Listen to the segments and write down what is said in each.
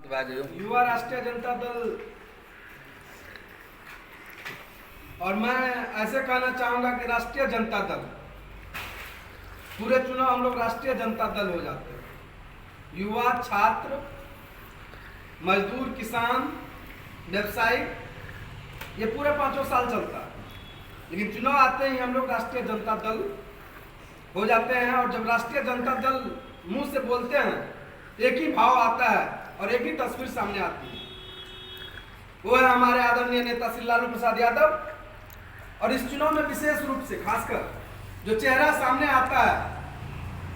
युवा राष्ट्रीय जनता दल, और मैं ऐसे कहना चाहूंगा कि राष्ट्रीय जनता दल, पूरे चुनाव हम लोग राष्ट्रीय जनता दल हो जाते हैं। युवा, छात्र, मजदूर, किसान, व्यवसायी, ये पूरे 5 साल चलता है, लेकिन चुनाव आते ही हम लोग राष्ट्रीय जनता दल हो जाते हैं। और जब राष्ट्रीय जनता दल मुंह से बोलते हैं, एक ही भाव आता है और एक ही तस्वीर सामने आती है, वो है हमारे आदरणीय नेता श्री लालू प्रसाद यादव। और इस चुनाव में विशेष रूप से खासकर जो चेहरा सामने आता है,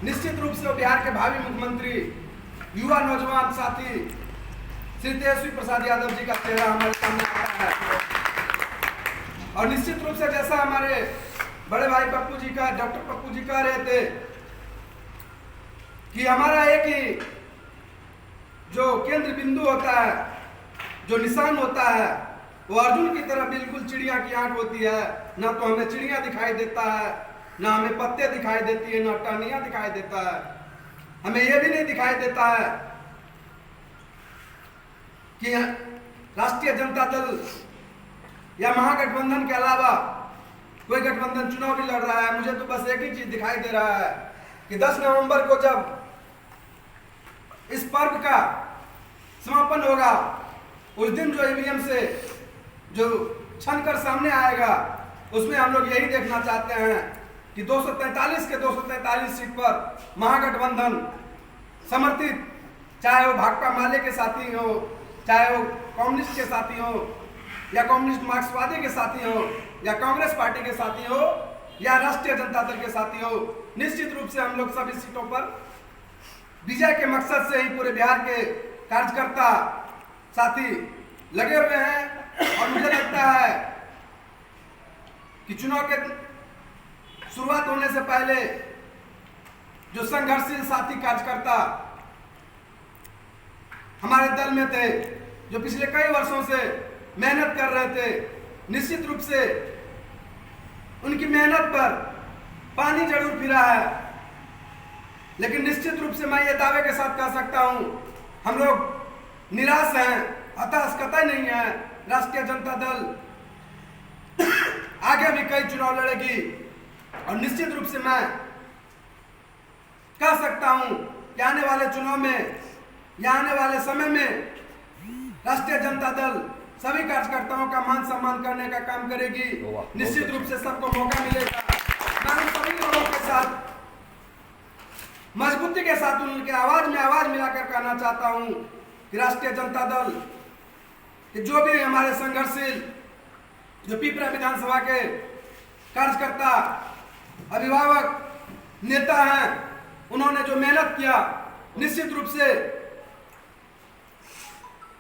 निश्चित रूप से वो बिहार के भावी मुख्यमंत्री, युवा नौजवान साथी श्री तेजस्वी प्रसाद यादव जी का चेहरा हमारे सामने आता है। और निश्चित रूप से जैसा हमारे बड़े भाई पप्पू जी का, डॉक्टर पप्पू जी कह रहे थे कि हमारा एक ही जो केंद्र बिंदु होता है, जो निशान होता है, वो अर्जुन की तरह बिल्कुल चिड़िया की आंख होती है। ना तो हमें चिड़िया दिखाई देता है, ना हमें पत्ते दिखाई देती है, ना टहनियां दिखाई देता है। हमें यह भी नहीं दिखाई देता है कि राष्ट्रीय जनता दल या महागठबंधन के अलावा कोई गठबंधन चुनाव भी लड़ रहा है। मुझे तो बस एक ही चीज दिखाई दे रहा है कि 10 नवंबर को जब इस पर्व का समापन होगा, उस दिन जो ईवीएम से जो छन कर सामने आएगा, उसमें हम लोग यही देखना चाहते हैं कि 243 के 243 सीट पर महागठबंधन समर्थित, चाहे वो भाकपा माले के साथी हो, चाहे वो कम्युनिस्ट के साथी हो, या कम्युनिस्ट मार्क्सवादी के साथी हो, या कांग्रेस पार्टी के साथी हो, या राष्ट्रीय जनता दल के साथी हो, निश्चित रूप से हम लोग सभी सीटों पर विजय के मकसद से ही पूरे बिहार के कार्यकर्ता साथी लगे हुए हैं। और मुझे लगता है कि चुनाव के शुरुआत होने से पहले जो संघर्षशील साथी कार्यकर्ता हमारे दल में थे, जो पिछले कई वर्षों से मेहनत कर रहे थे, निश्चित रूप से उनकी मेहनत पर पानी जरूर फिरा है, लेकिन निश्चित रूप से मैं ये दावे के साथ कह सकता हूं, हम लोग निराश हैं, हताश कतई नहीं है। राष्ट्रीय जनता दल आगे भी कई चुनाव लड़ेगी और निश्चित रूप से मैं कह सकता हूं कि आने वाले चुनाव में या आने वाले समय में राष्ट्रीय जनता दल सभी कार्यकर्ताओं का मान सम्मान करने का काम करेगी। निश्चित रूप से सबको मौका मिलेगा। मैं सभी लोगों के साथ मजबूती के साथ उनके आवाज में आवाज मिलाकर कहना चाहता हूं कि राष्ट्रीय जनता दल कि जो भी हमारे संघर्षशील जो पिपरा विधानसभा के कार्यकर्ता, अभिभावक, नेता हैं, उन्होंने जो मेहनत किया, निश्चित रूप से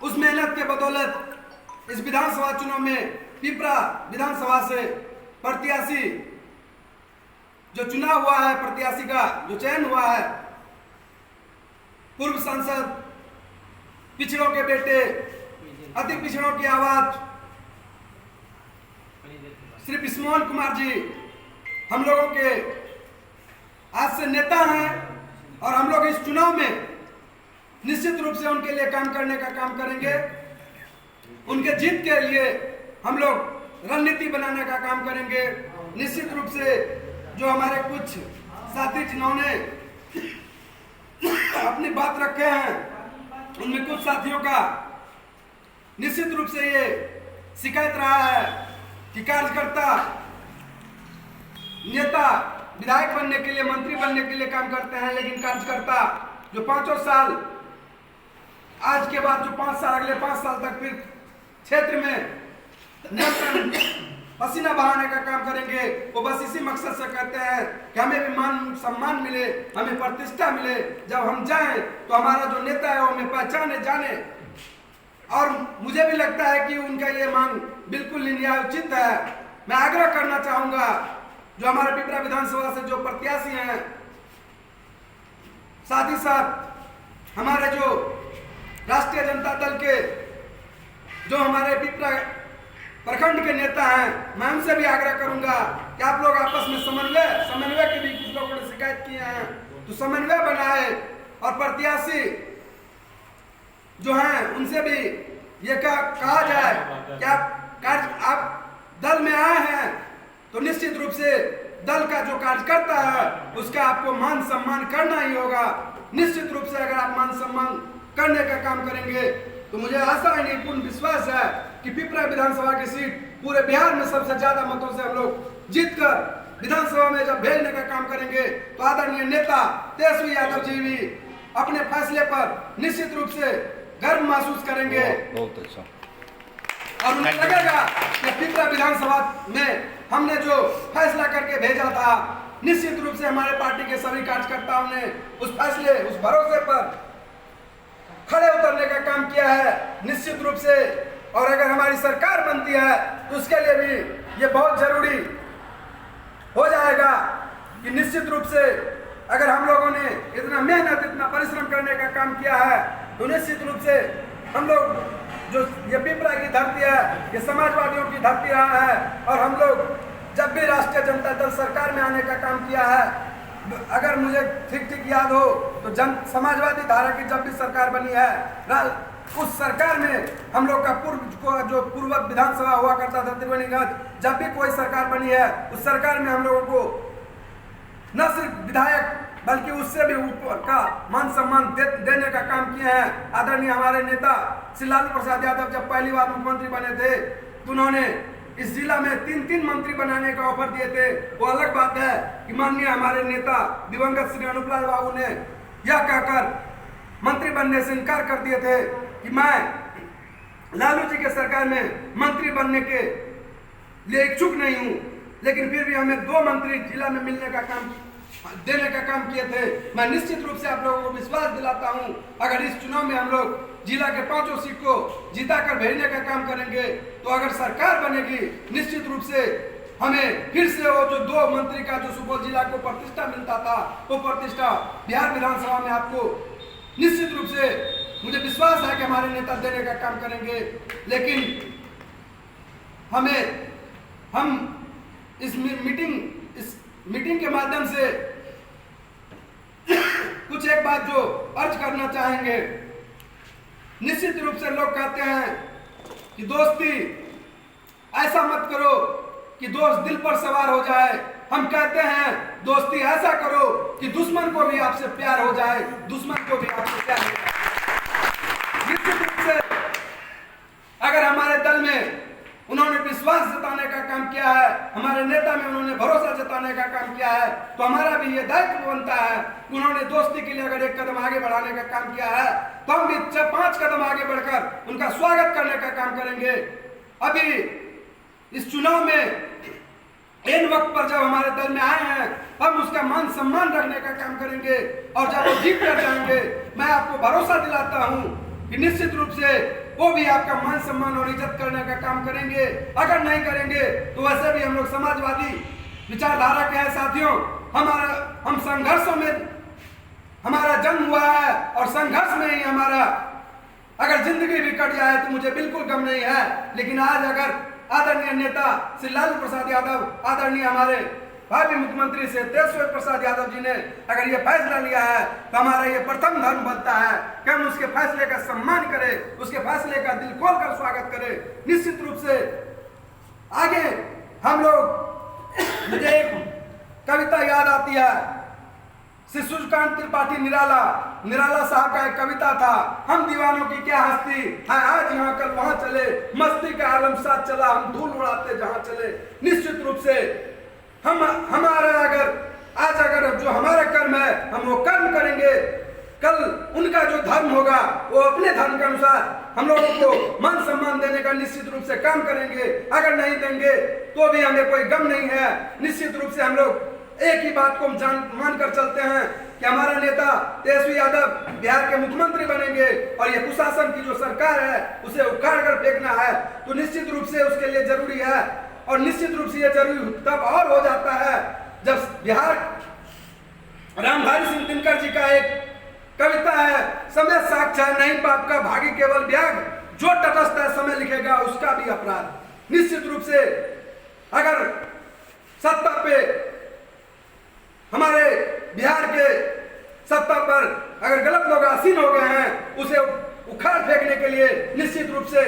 उस मेहनत के बदौलत इस विधानसभा चुनाव में पिपरा विधानसभा से प्रत्याशी जो चुनाव हुआ है, प्रत्याशी का जो चयन हुआ है, पूर्व सांसद, पिछड़ों के बेटे, अति पिछड़ों की आवाज श्री बिस्मोहन कुमार जी हम लोगों के आज से नेता हैं और हम लोग इस चुनाव में निश्चित रूप से उनके लिए काम करने का काम करेंगे। उनके जीत के लिए हम लोग रणनीति बनाने का काम करेंगे। निश्चित रूप से जो हमारे कुछ साथी जिन्होंने अपनी बात रखे हैं, उनमें कुछ साथियों का निश्चित रूप से ये शिकायत रहा है कि कार्यकर्ता नेता विधायक बनने के लिए, मंत्री बनने के लिए काम करते हैं, लेकिन कार्यकर्ता जो 5 साल, आज के बाद जो 5 साल, अगले 5 साल तक फिर क्षेत्र में निरंतर पसीना बहाने का काम करेंगे, वो बस इसी मकसद से कहते हैं कि हमें भी मान सम्मान मिले, हमें प्रतिष्ठा मिले, जब हम जाएं तो हमारा जो नेता है वो हमें पहचाने, जाने। और मुझे भी लगता है कि उनका ये मांग बिल्कुल न्यायोचित है। मैं आग्रह करना चाहूंगा जो हमारे पिपरा विधानसभा से जो प्रत्याशी हैं, साथ ही साथ हमारे जो राष्ट्रीय जनता दल के जो हमारे पिपरा प्रखंड के नेता हैं, मैं उनसे भी आग्रह करूंगा कि आप लोग आपस में समन्वय की भी कुछ लोगों ने शिकायत किए हैं, तो समन्वय बनाए और प्रत्याशी जो हैं उनसे भी ये कहा जाए कि आप दल में आए हैं तो निश्चित रूप से दल का जो कार्यकर्ता है उसका आपको मान सम्मान करना ही होगा। निश्चित रूप से अगर आप मान सम्मान करने का काम करेंगे तो मुझे आशा है, नहीं पूर्ण विश्वास है कि पिपरा विधानसभा की सीट पूरे बिहार में सबसे ज्यादा मतों से हम लोग जीतकर विधानसभा में जब भेजने का काम करेंगे तो आदरणीय नेता तेजस्वी यादव जी भी अपने फैसले पर निश्चित रूप से गर्व महसूस करेंगे। बहुत अच्छा। और उन्हें लगेगा कि पिपरा विधानसभा में हमने जो फैसला करके भेजा था, निश्चित रूप से हमारे पार्टी के सभी कार्यकर्ताओं ने उस फैसले, उस भरोसे पर खड़े उतरने का काम किया है निश्चित रूप से। और अगर हमारी सरकार बनती है तो उसके लिए भी ये बहुत जरूरी हो जाएगा कि निश्चित रूप से अगर हम लोगों ने इतना मेहनत, इतना परिश्रम करने का काम किया है तो निश्चित रूप से हम लोग जो ये पिपरा की धरती है, ये समाजवादियों की धरती रहा है। और हम लोग जब भी राष्ट्रीय जनता दल सरकार में आने का काम किया है, अगर मुझे ठीक याद हो तो समाजवादी धारा की जब भी सरकार बनी है, उस सरकार में हम लोग का पूर्व विधानसभा हुआ करता था त्रिवेणीगंज, जब भी कोई सरकार बनी है उस सरकार में हम लोगों को न सिर्फ विधायक बल्कि उससे भी ऊपर का मान सम्मान देने का काम किए हैं। आदरणीय हमारे नेता श्री लालू प्रसाद यादव जब पहली बार मुख्यमंत्री बने थे तो उन्होंने इस जिला में 3 मंत्री बनाने का ऑफर दिए थे। वो अलग बात है कि माननीय हमारे नेता दिवंगत श्री अनुपलाल बाबू ने यह कहकर मंत्री बनने से इनकार कर दिए थे कि मैं लालू जी के सरकार में मंत्री बनने के लिए इच्छुक नहीं हूं, लेकिन फिर भी हमें 2 मंत्री जिला में मिलने का काम देने का काम किए थे। मैं निश्चित रूप से आप लोगों को विश्वास दिलाता हूं, अगर इस चुनाव में हम लोग जिला के 5 सीट को जीताकर भेजने का काम करेंगे तो अगर सरकार बनेगी निश्चित रूप से हमें फिर से वो जो 2 मंत्री का जो सुपौल जिला को प्रतिष्ठा मिलता था, वो प्रतिष्ठा बिहार विधानसभा में आपको निश्चित रूप से मुझे विश्वास है कि हमारे नेता देने का काम करेंगे। लेकिन हम इस मीटिंग के माध्यम से कुछ एक बात जो अर्ज करना चाहेंगे। निश्चित रूप से लोग कहते हैं कि दोस्ती ऐसा मत करो कि दोस्त दिल पर सवार हो जाए। हम कहते हैं दोस्ती ऐसा करो कि दुश्मन को भी आपसे प्यार हो जाए, दुश्मन को भी आपसे प्यार हो जाए। निश्चित रूप से अगर हमारे दल में उन्होंने विश्वास जताने का काम किया है, हमारे नेता में उन्होंने भरोसा जताने का काम किया है, तो हमारा भी ये दायित्व बनता है कि उन्होंने दोस्ती के लिए अगर 1 कदम आगे बढ़ाने का काम किया है तो हम भी 5 कदम आगे बढ़कर उनका स्वागत करने का काम करेंगे। अभी इस चुनाव में इन वक्त पर जब हमारे दल में आए हैं हम उसका मान सम्मान रखने का काम करेंगे और जब वो जीत कर जाएंगे मैं आपको भरोसा दिलाता हूं कि निश्चित रूप से वो भी आपका मान सम्मान और इज्जत करने का काम करेंगे। अगर नहीं करेंगे तो वैसे भी हम लोग समाजवादी विचारधारा के हैं साथियों। हम संघर्षों में हमारा जन्म हुआ है और संघर्ष में ही हमारा अगर जिंदगी भी कट जाए तो मुझे बिल्कुल गम नहीं है। लेकिन आज अगर आदरणीय नेता श्री लालू प्रसाद यादव, आदरणीय हमारे भावी मुख्यमंत्री से तेजस्वी प्रसाद यादव जी ने अगर ये फैसला लिया है तो हमारा ये प्रथम धर्म बनता है कि हम उसके फैसले का सम्मान करें, उसके फैसले का दिल खोल कर स्वागत करें। निश्चित रूप से आगे हम लोग, मुझे एक कविता याद आती है श्री सूर्यकांत त्रिपाठी निराला साहब का एक कविता था, हम दीवानों की क्या हस्ती है, आज यहाँ कल वहां चले, मस्ती का आलम साथ चला, हम धूल उड़ाते जहां चले। निश्चित रूप से हमारा अगर जो हमारा कर्म है हम वो कर्म करेंगे, कल उनका जो धर्म होगा वो अपने धर्म के अनुसार हम लोगों को मान सम्मान देने का निश्चित रूप से काम करेंगे। अगर नहीं देंगे तो भी हमें कोई गम नहीं है। निश्चित रूप से हम लोग एक ही बात को मानकर चलते हैं कि हमारा नेता तेजस्वी यादव बिहार के मुख्यमंत्री बनेंगे और ये कुशासन की जो सरकार है उसे उखाड़ कर फेंकना है। तो निश्चित रूप से उसके लिए जरूरी है और निश्चित रूप से यह जरूरी तब और हो जाता है जब बिहार रामधारी सिंह दिनकर जी का एक कविता है, समय साक्षात नहीं पाप का भागी केवल व्याग, जो तटस्थ है समय लिखेगा उसका भी अपराध। निश्चित रूप से अगर सत्ता पे हमारे बिहार के सत्ता पर अगर गलत लोग आसीन हो गए हैं उखाड़ फेंकने के लिए निश्चित रूप से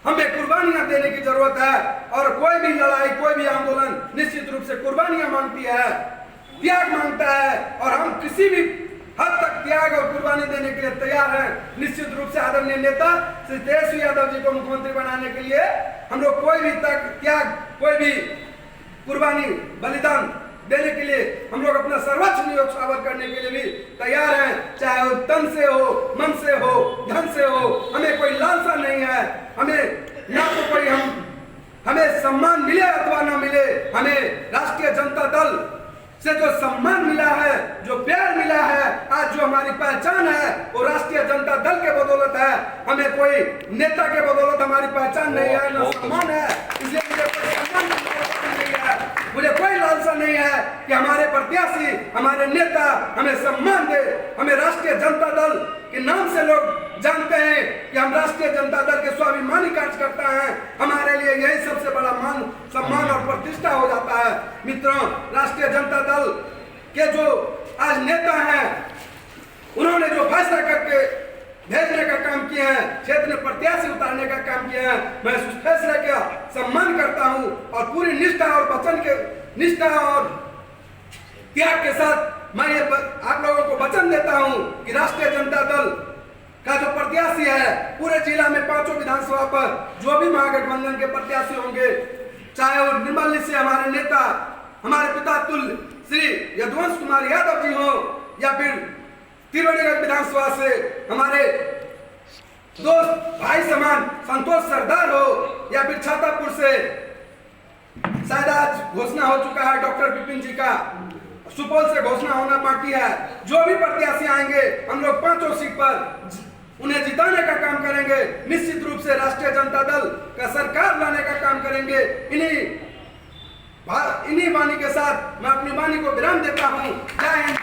हमें कुर्बानियां देने की जरूरत है। और कोई भी लड़ाई, कोई भी आंदोलन निश्चित रूप से कुर्बानियां मांगती है, त्याग मांगता है, और हम किसी भी हद तक त्याग और कुर्बानी देने के लिए तैयार हैं। निश्चित रूप से आदरणीय नेता श्री तेजस्वी यादव जी को मुख्यमंत्री बनाने के लिए हम लोग कोई भी त्याग, कोई भी कुर्बानी, बलिदान देने के लिए हम लोग अपना सर्वोच्च न्योछावर करने के लिए भी तैयार हैं, चाहे वो तन से हो, मन से हो, धन से हो। हमें कोई लालसा नहीं है, हमें ना तो कोई हमें सम्मान मिले अथवा ना मिले, हमें राष्ट्रीय जनता दल से जो सम्मान मिला है, जो प्यार मिला है, आज जो हमारी पहचान है, वो राष्ट्रीय जनता दल के बदौलत है। हमें कोई नेता के बदौलत हमारी पहचान नहीं है, ना सम्मान है। इसलिए मुझे कोई सम्मान नहीं है, मुझे कोई लालसा नहीं है कि हमारे प्रत्याशी, हमारे नेता हमें सम्मान दे। हमें राष्ट्रीय जनता दल के नाम से लोग जानते हैं कि हम राष्ट्रीय जनता दल के स्वाभिमानी कार्यकर्ता हैं। हमारे लिए यही सबसे बड़ा मान, सम्मान और प्रतिष्ठा हो जाता है। मित्रों, राष्ट्रीय जनता दल के जो आज नेता हैं, उन्होंने जो फैसला करके भेजने का काम किया है, क्षेत्र में प्रत्याशी उतारने का काम किया है, मैं उस फैसले का सम्मान करता हूं और पूरी निष्ठा और वचन के निष्ठा और त्याग के साथ मैं ये आप लोगों को वचन देता हूं कि राष्ट्रीय जनता दल का जो प्रत्याशी है, पूरे जिला में 5 विधानसभा पर जो भी महागठबंधन के प्रत्याशी होंगे, चाहे वो निर्मली से हमारे नेता, हमारे पिता तुल्य श्री यदुवंश कुमार यादव जी हो, या फिर त्रिवेणीगढ़ विधानसभा से हमारे दोस्त भाई समान संतोष सरदार हो, या फिर छातापुर से शायद आज घोषणा हो चुका है डॉक्टर विपिन जी का, सुपौल से घोषणा होना बाकी है। जो भी प्रत्याशी आएंगे, हम लोग 5 सीट पर उन्हें जिताने का काम करेंगे। निश्चित रूप से राष्ट्रीय जनता दल का सरकार लाने का काम करेंगे। इन्हीं वाणी के साथ मैं अपनी वाणी को विराम देता हूं। जय हिंद।